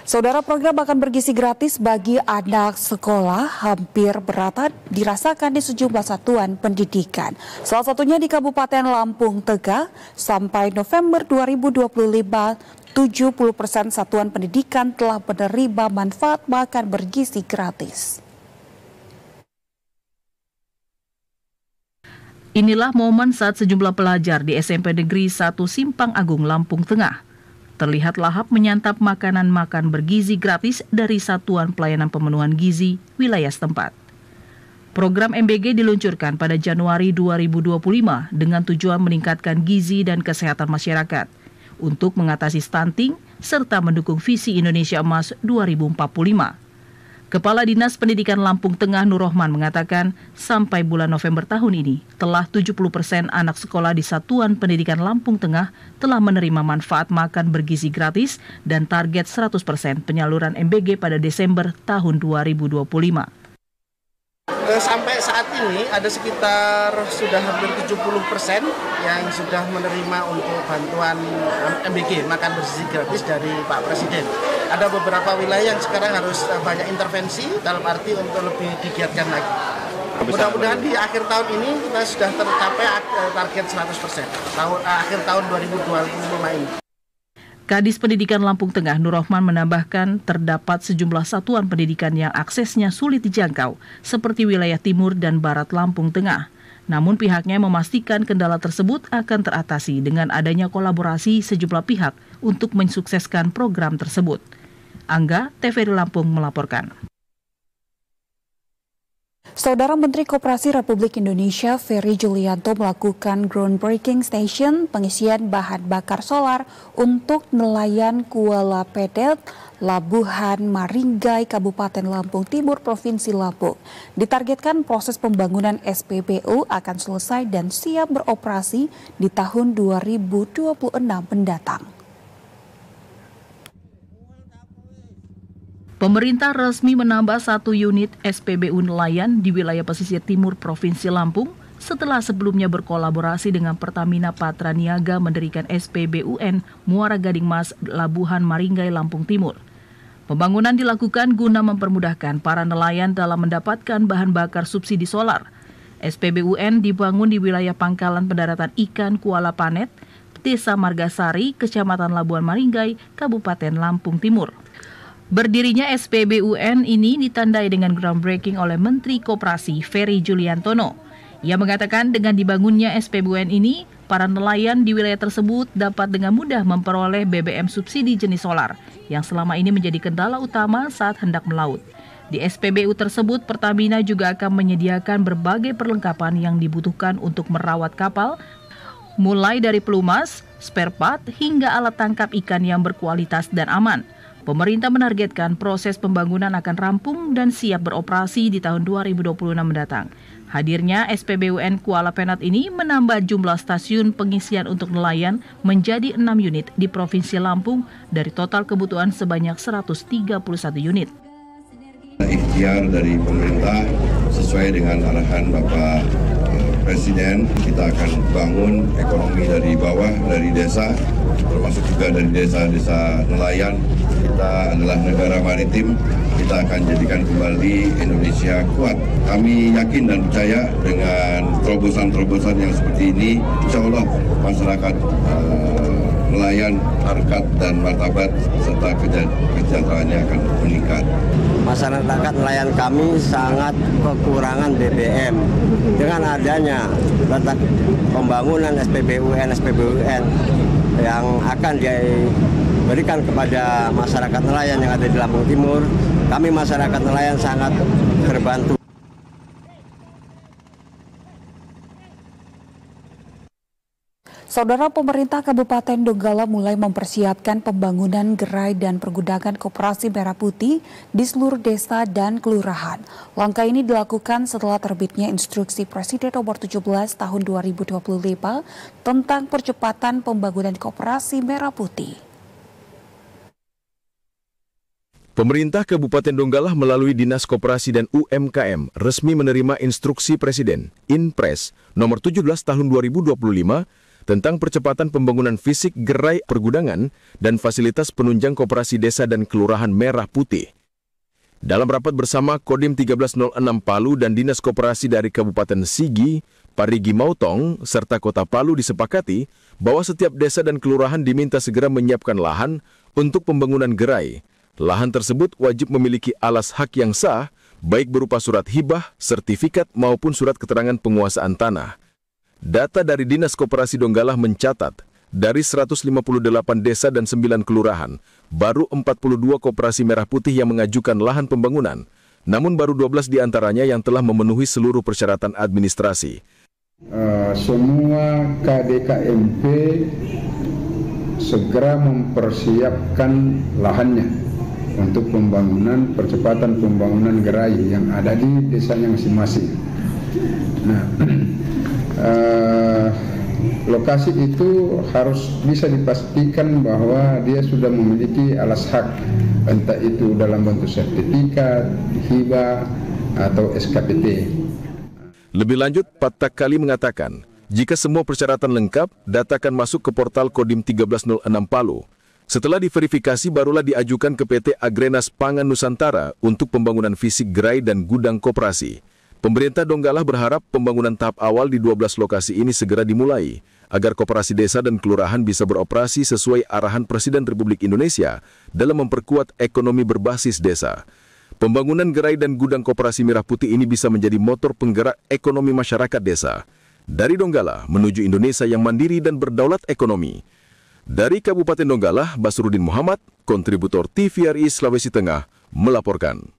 Saudara, program makan bergizi gratis bagi anak sekolah hampir merata dirasakan di sejumlah satuan pendidikan. Salah satunya di Kabupaten Lampung Tengah. Sampai November 2025, 70% satuan pendidikan telah menerima manfaat makan bergizi gratis. Inilah momen saat sejumlah pelajar di SMP Negeri 1 Simpang Agung, Lampung Tengah terlihat lahap menyantap makanan makan bergizi gratis dari Satuan Pelayanan Pemenuhan Gizi wilayah setempat. Program MBG diluncurkan pada Januari 2025 dengan tujuan meningkatkan gizi dan kesehatan masyarakat untuk mengatasi stunting serta mendukung visi Indonesia Emas 2045. Kepala Dinas Pendidikan Lampung Tengah Nur Rohman mengatakan sampai bulan November tahun ini telah 70% anak sekolah di Satuan Pendidikan Lampung Tengah telah menerima manfaat makan bergizi gratis dan target 100% penyaluran MBG pada Desember tahun 2025. Sampai saat ini ada sekitar sudah hampir 70% yang sudah menerima untuk bantuan MBG makan bergizi gratis dari Pak Presiden. Ada beberapa wilayah yang sekarang harus banyak intervensi dalam arti untuk lebih digiatkan lagi. Mudah-mudahan di akhir tahun ini kita sudah tercapai target 100% akhir tahun 2025 ini. Kadis Pendidikan Lampung Tengah Nur Rohman menambahkan terdapat sejumlah satuan pendidikan yang aksesnya sulit dijangkau seperti wilayah timur dan barat Lampung Tengah. Namun pihaknya memastikan kendala tersebut akan teratasi dengan adanya kolaborasi sejumlah pihak untuk mensukseskan program tersebut. Angga, TVRI Lampung melaporkan. Saudara Menteri Koperasi Republik Indonesia Ferry Julianto melakukan groundbreaking station pengisian bahan bakar solar untuk nelayan Kuala Pedet, Labuhan Maringgai, Kabupaten Lampung Timur, Provinsi Lampung. Ditargetkan proses pembangunan SPBU akan selesai dan siap beroperasi di tahun 2026 mendatang. Pemerintah resmi menambah 1 unit SPBU nelayan di wilayah pesisir timur Provinsi Lampung setelah sebelumnya berkolaborasi dengan Pertamina Patra Niaga mendirikan SPBUN Muara Gading Mas Labuhan Maringgai, Lampung Timur. Pembangunan dilakukan guna mempermudahkan para nelayan dalam mendapatkan bahan bakar subsidi solar. SPBUN dibangun di wilayah pangkalan pendaratan ikan Kuala Panet, Desa Margasari, Kecamatan Labuhan Maringgai, Kabupaten Lampung Timur. Berdirinya SPBUN ini ditandai dengan groundbreaking oleh Menteri Koperasi Ferry Julianto. Ia mengatakan dengan dibangunnya SPBUN ini, para nelayan di wilayah tersebut dapat dengan mudah memperoleh BBM subsidi jenis solar yang selama ini menjadi kendala utama saat hendak melaut. Di SPBU tersebut, Pertamina juga akan menyediakan berbagai perlengkapan yang dibutuhkan untuk merawat kapal, mulai dari pelumas, spare part, hingga alat tangkap ikan yang berkualitas dan aman. Pemerintah menargetkan proses pembangunan akan rampung dan siap beroperasi di tahun 2026 mendatang. Hadirnya SPBUN Kuala Penat ini menambah jumlah stasiun pengisian untuk nelayan menjadi 6 unit di Provinsi Lampung dari total kebutuhan sebanyak 131 unit. Ikhtiar dari pemerintah sesuai dengan arahan Bapak Presiden, kita akan bangun ekonomi dari bawah, dari desa, termasuk juga dari desa-desa nelayan. Kita adalah negara maritim, kita akan jadikan kembali Indonesia kuat. Kami yakin dan percaya dengan terobosan-terobosan yang seperti ini, insya Allah masyarakat nelayan, harkat dan martabat serta kesejahteraannya akan meningkat. Masyarakat nelayan kami sangat kekurangan BBM. Dengan adanya letak pembangunan SPBUN yang akan diberikan kepada masyarakat nelayan yang ada di Lampung Timur, kami masyarakat nelayan sangat terbantu. Saudara, pemerintah Kabupaten Donggala mulai mempersiapkan pembangunan gerai dan pergudangan koperasi merah putih di seluruh desa dan kelurahan. Langkah ini dilakukan setelah terbitnya instruksi Presiden nomor 17 tahun 2025 tentang percepatan pembangunan koperasi merah putih. Pemerintah Kabupaten Donggala melalui Dinas Koperasi dan UMKM resmi menerima instruksi Presiden, Inpres, nomor 17 tahun 2025 tentang percepatan pembangunan fisik gerai pergudangan dan fasilitas penunjang koperasi desa dan kelurahan Merah Putih. Dalam rapat bersama Kodim 1306 Palu dan Dinas Koperasi dari Kabupaten Sigi, Parigi Mautong, serta Kota Palu disepakati bahwa setiap desa dan kelurahan diminta segera menyiapkan lahan untuk pembangunan gerai. Lahan tersebut wajib memiliki alas hak yang sah, baik berupa surat hibah, sertifikat maupun surat keterangan penguasaan tanah. Data dari Dinas Koperasi Donggala mencatat, dari 158 desa dan 9 kelurahan, baru 42 koperasi Merah Putih yang mengajukan lahan pembangunan, namun baru 12 diantaranya yang telah memenuhi seluruh persyaratan administrasi. Semua KDKMP segera mempersiapkan lahannya untuk pembangunan, percepatan pembangunan gerai yang ada di desanya masing-masing. Nah, lokasi itu harus bisa dipastikan bahwa dia sudah memiliki alas hak, entah itu dalam bentuk sertifikat, hibah, atau SKPT. Lebih lanjut, Pak Takkali mengatakan, jika semua persyaratan lengkap, data akan masuk ke portal Kodim 1306 Palu. Setelah diverifikasi, barulah diajukan ke PT Agrenas Pangan Nusantara untuk pembangunan fisik gerai dan gudang koperasi. Pemerintah Donggala berharap pembangunan tahap awal di 12 lokasi ini segera dimulai, agar koperasi desa dan kelurahan bisa beroperasi sesuai arahan Presiden Republik Indonesia dalam memperkuat ekonomi berbasis desa. Pembangunan gerai dan gudang koperasi Merah Putih ini bisa menjadi motor penggerak ekonomi masyarakat desa. Dari Donggala menuju Indonesia yang mandiri dan berdaulat ekonomi. Dari Kabupaten Donggala, Basrudin Muhammad, kontributor TVRI Sulawesi Tengah, melaporkan.